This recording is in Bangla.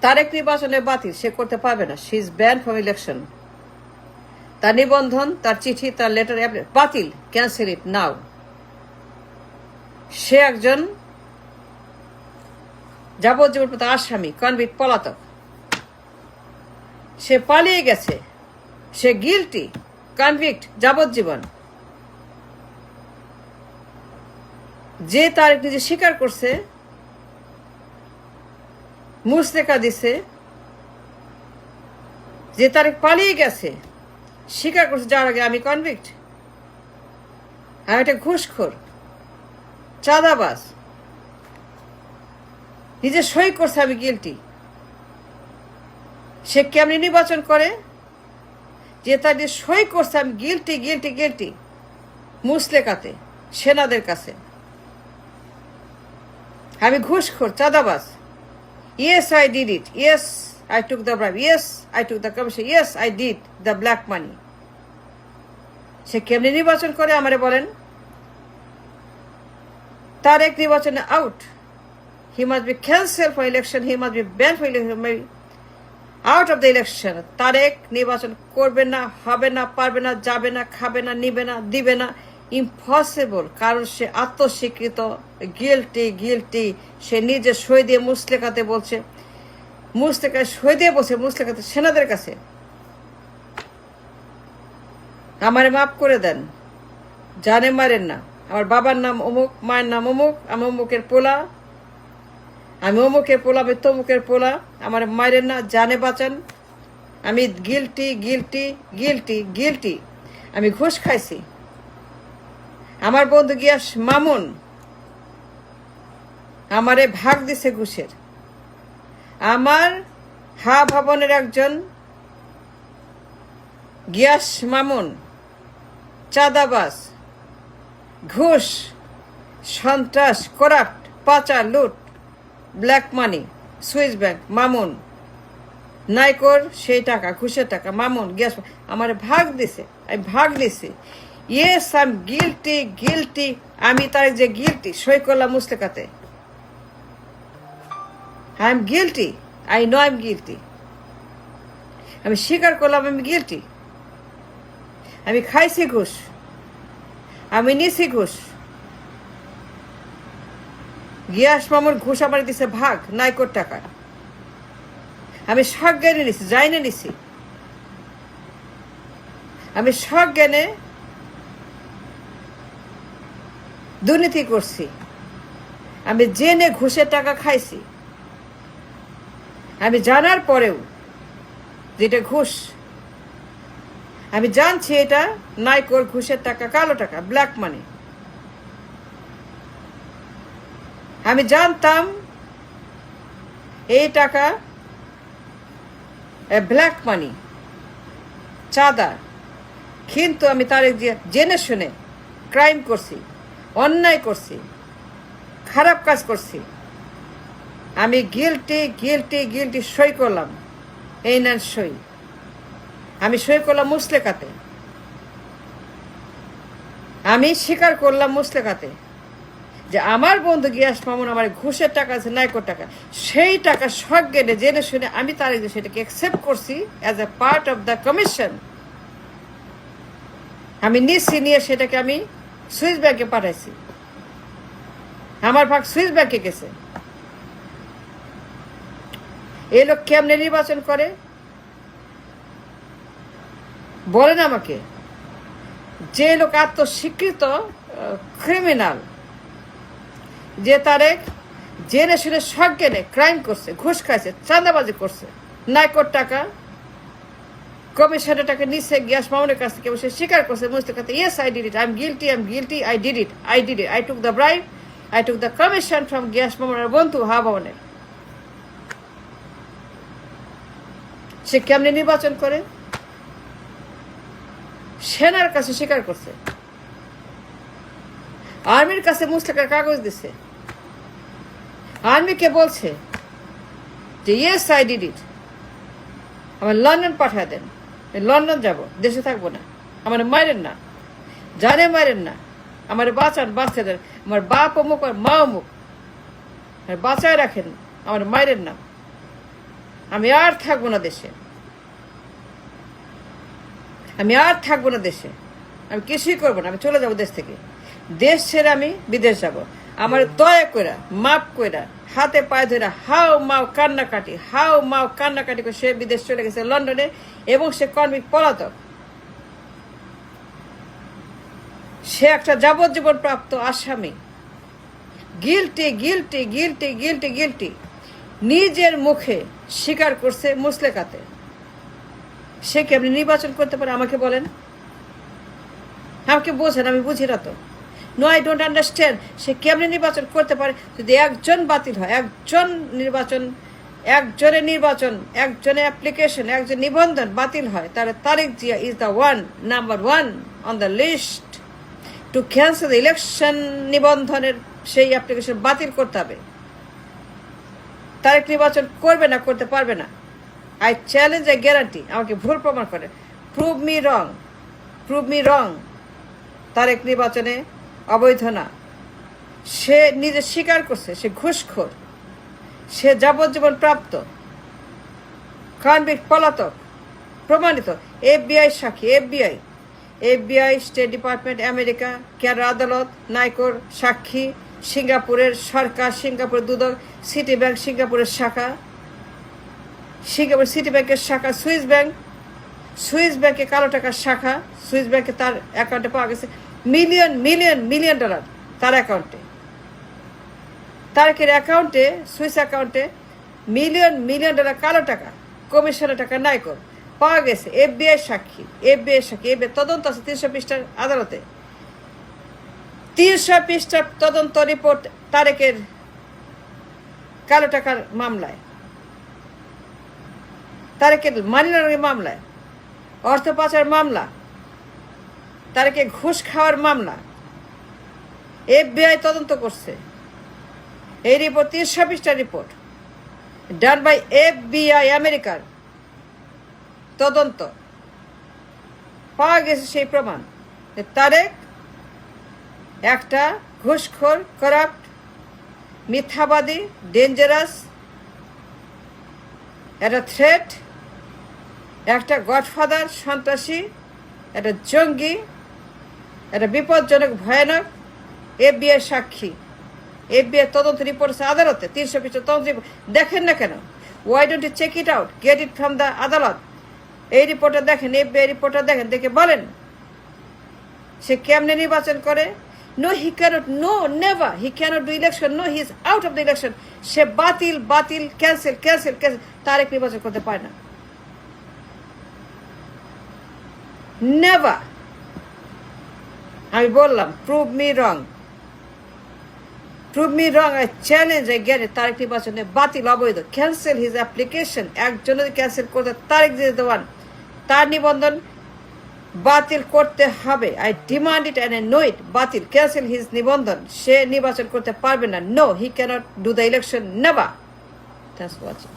তারেক নির্বাচনে বাতিল, সে করতে পারবে না। She is ban from election. তার নিবন্ধন, তার চিঠি, তার লেটার বাতিল, ক্যান্সেল ইট নাও। সে একজন যাবজ্জীবন আসামি, কনভিক্ট, পলাতক। সে পালিয়ে গেছে, সে গিলটি, কনভিক্ট, যাবজ্জীবন। যে তারেক নিজে স্বীকার করছে, মুচলেকা দিছে, যে তারেক পালিয়ে গেছে, স্বীকার করছে যার আগে আমি কনভিক্ট, আমি একটা ঘুষখোর, চাঁদাবাজ, নিজে সই করছে আমি গিলটি। সে কেমনি নির্বাচন করে? যে তার যে সই করছে আমি গিলটি গিলটি গিলটি, মুচলেকাতে, সেনাদের কাছে আমি ঘুষখোর, চাঁদাবাজ। Yes, I did it. Yes, I took the bribe. Yes, I took the commission. Yes, I did the black money. সে কেমনি নির্বাচন করে আমারে বলেন? তারেক নির্বাচনে out. He must be cancelled for election. He must be banned for election. Out of the election. Tarique নির্বাচন করবে না, হবে না, পারবে না, যাবে না, খাবে না, নিবে না, দিবে না। ইম্পসিবল। কারণ সে আত্মস্বীকৃত, গিলটি গিলটি। সে নিজে সই দিয়ে মুচলেকাতে বলছে, মুচলেকায় সই দিয়ে বলছে, মুচলেকাতে সেনাদের কাছে আমারে মাফ করে দেন, জানে মারেন না। আমার বাবার নাম অমুক, মায়ের নাম অমুক, আমি অমুকের পোলা, আমি অমুকের পোলা, আমি তমুকের পোলা, আমার মারেন না, জানে বাঁচান। আমি গিলটি গিলটি গিলটি গিলটি। আমি ঘুষ খাইছি। আমার বন্ধু গিয়াস মামুন আমারে ভাগ দিছে ঘুষের। আমার ভবনের একজন গিয়াস মামুন, চাঁদাবাজ, ঘুষ, সন্ত্রাস, করাপ্ট, পাচার, লুট, black money, Swiss bank, Mamun নাইকোর সেই টাকা, ঘুষের টাকা, মামুন গিয়াস আমার ভাগ দিছে, আমি ভাগ দিছি। Yes, I am guilty guilty. আমি তার যে গিলটি, সই করলাম মুচলেকাতে। I am guilty, I know I am guilty. আমি স্বীকার করলাম আমি গিলটি। আমি খাইছি ঘুষ, আমি নিছি ঘুষ। গিয়াস মামুর ঘুষ আমার দিছে ভাগ, নাইকোর টাকা। আমি সজ্ঞানে নিছি, যাইনে নিছি। আমি সজ্ঞানে দুর্নীতি করছি। আমি জেনে ঘুষের টাকা খাইছি। আমি জানার পরেও যেটা ঘুষ, আমি জানছি এটা নাইকোর ঘুষের টাকা, কালো টাকা, ব্ল্যাক মানি। আমি জানতাম এই টাকা ব্ল্যাক মানি, চাঁদা। কিন্তু আমি তার জেনে শুনে ক্রাইম করছি, অন্যায় করছি, খারাপ কাজ করছি। আমি গিলটি গিলটি গিলটি সই করলাম, এই নেন সই। আমি সই করলাম মুচলেকাতে। আমি স্বীকার করলাম মুচলেকাতে যে আমার বন্ধু গিয়াস মামুন আমার ঘুষের টাকা আছে, নাইকোর টাকা। সেই টাকা সজ্ঞানে জেনে শুনে আমি তার সেটাকে অ্যাকসেপ্ট করছি as a part of the commission. আমি নিচ্ছি, নিয়ে সেটাকে আমি সুইস ব্যাংকে পাঠাইছি। আমার ভাগ সুইস ব্যাংকে গেছে। এই লোক কেমনে নির্বাচন করে বলেন আমাকে? যে লোক আত্মস্বীকৃত ক্রিমিনাল, যে তারেক জেনে শুনে সজ্ঞানে ক্রাইম করছে, ঘুষ খাইছে, চাঁদাবাজি করছে, নাইকোর টাকা, কমিশনের টাকা নিচ্ছে গিয়াস মামুনের কাছ থেকে, সে স্বীকার করছে মুচলেকাতে। Yes, I did it, I am guilty, I am guilty, I did it, I did it, I took the bribe, I took the commission from Giyas মামুনের বন্ধু ভবনের। সে কেমনি নির্বাচন করে? সেনার কাছে স্বীকার করছে, আর্মির কাছে মুচলেকার কাগজ দিছে, আর্মিকে বলছে যে ইয়েস, আই ডিড ইট, আমার লন্ডন পাঠিয়ে দেন, লন্ডন যাব, দেশে থাকবো না, আমার মারেন না, জানে মারেন না, আমার বাঁচান, বাঁচতে দেন, আমার বাপ অমুক আর মা অমুক, বাঁচায় রাখেন, আমার মারেন না। আমি আর থাকবো না দেশে, আমি আর থাকবো না দেশে, আমি কিছুই করবো না, আমি চলে যাবো দেশ থেকে। দেশ ছেড়ে আমি বিদেশ যাব। আমার দয়া করে মাপ করে হাতে পায়ে ধরে হাও মাও কান্নাকাটি করে সে বিদেশ চলে গেছে লন্ডনে, এবং সে কর্মিক পলাতক। সে একটা যাবজ্জীবন প্রাপ্ত আসামি। Guilty guilty guilty guilty guilty নিজের মুখে স্বীকার করছে মুসলেকাতে। সে কি আপনি নির্বাচন করতে পারে? আমাকে বলেন, আমাকে বোঝেন, আমি বুঝি না তো। No, I don't understand. সে কেমনি নির্বাচন করতে পারে? যদি একজন বাতিল হয়, একজনের নির্বাচন, একজনের অ্যাপ্লিকেশন, একজন নিবন্ধন বাতিল হয়, তাহলে Tarique Zia is the number one on the list to cancel the election. নিবন্ধনের সেই অ্যাপ্লিকেশন বাতিল করতে হবে। তারেক নির্বাচন করবে না, করতে পারবে না। I challenge, I guarantee. আমাকে ভুল প্রমাণ করে, প্রুভ মি রং। তারেক নির্বাচনে অবৈধ না। সে নিজে স্বীকার করছে সে ঘুষখোর, সে যাবজ্জীবন প্রাপ্ত কনভিক্ট পলাতক, প্রমাণিত। FBI সাক্ষী, FBI, state department, America, Kerala আদালত, নাইকোর সাক্ষী, সিঙ্গাপুরের সরকার, সিঙ্গাপুরের দুদক, সিটি ব্যাংক সিঙ্গাপুরের শাখা, সিঙ্গাপুর সিটি ব্যাংকের শাখা, সুইস ব্যাংকে কালো টাকার শাখা। সুইস ব্যাংকে তার অ্যাকাউন্টে পাওয়া গেছে মিলিয়ন ডলার তার অ্যাকাউন্টে। তারেকের অ্যাকাউন্টে, সুইস অ্যাকাউন্টে মিলিয়ন ডলার কালো টাকা, কমিশনের টাকা নাইকোর পাওয়া গেছে। FBI সাক্ষী, তদন্ত আছে 300 পৃষ্ঠার আদালতে। 300 পৃষ্ঠার তদন্ত রিপোর্ট তারেকের কালো টাকার মামলায়, তারেকের মানি লন্ডারিং মামলায়, অর্থ পাচার মামলা, তারেকে ঘুষ খাওয়ার মামলা। FBI তদন্ত করছে। এই রিপোর্ট 300 পৃষ্ঠার রিপোর্ট, ডান বাই FBI আমেরিকার তদন্ত। পাওয়া গেছে সেই প্রমাণ যে তারেক একটা ঘুষখোর, করাপ্ট, মিথ্যাবাদী, ডেঞ্জারাস, একটা থ্রেট, একটা গডফাদার, সন্ত্রাসী, একটা জঙ্গি, একটা বিপজ্জনক, ভয়ানক। FBI সাক্ষী, FBI তদন্ত রিপোর্ট আছে আদালতে, 300 পৃষ্ঠা তদন্ত রিপোর্ট। দেখেন না কেন? Why don't you check it out, get it from the আদালত। এই রিপোর্টটা দেখেন, FBI রিপোর্টটা দেখেন, দেখে বলেন সে কেমনে নির্বাচন করে। No, he cannot, no, never, he cannot do election, no, he is out of the election. সে বাতিল, ক্যান্সেল। তারেক নির্বাচন করতে পারে না, নেভার। আমি বললাম prove me wrong, I challenge, I got it. Tarek নির্বাচনে বাতিল, অবৈধ, ক্যান্সেল হিজ অ্যাপ্লিকেশন। একজন যদি ক্যান্সেল করতে, তারেক জিয়া দ্য ওয়ান। তার নিবন্ধন বাতিল করতে হবে। I demand it and I know it. বাতিল, ক্যান্সেল হিজ নিবন্ধন। সে নির্বাচন করতে পারবে না। No, he cannot do the election, never. Thanks for watching.